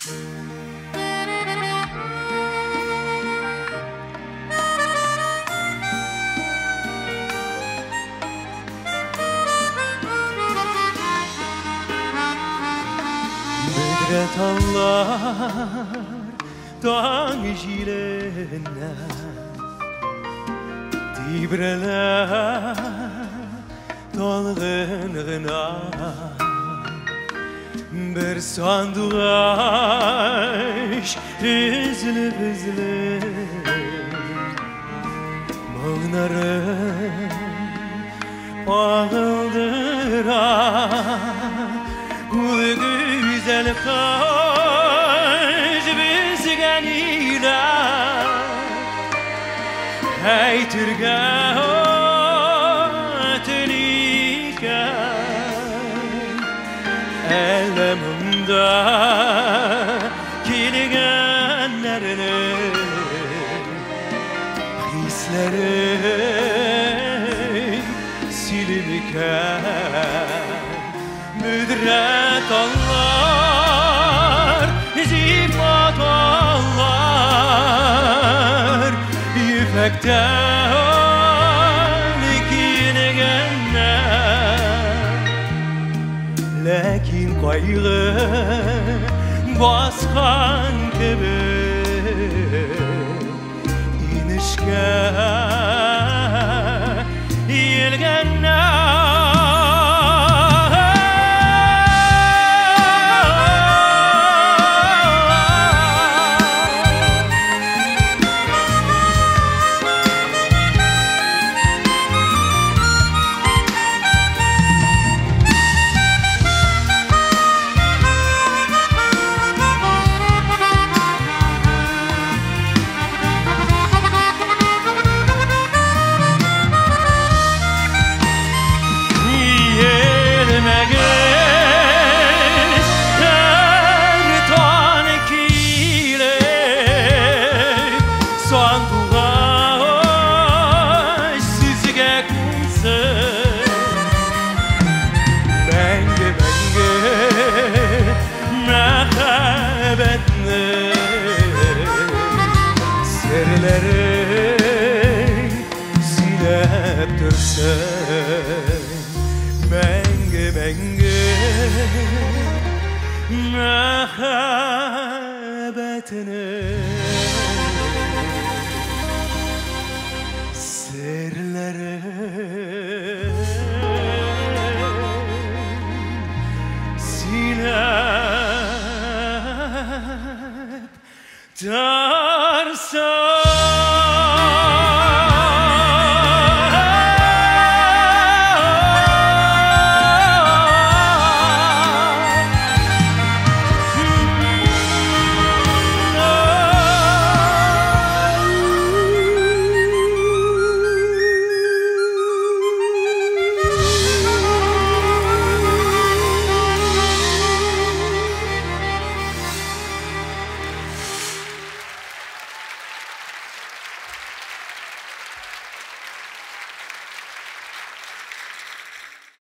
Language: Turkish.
Bedretanlar doğan jilerine Dibreler dolğunluğuna Bir sanduaş hızlı hızlı Bağnarım ağıldıra Bu güzel kız bizgen iler Hey Türk'e Elemimde kilgenlerini Hisleri silinirken Müdret anlar, zifat anlar Yüfekten kilgenler Lakin kaygı baskan gibi inişke yelgenler Serleri silep dursan Menge menge mehabetini Serleri silep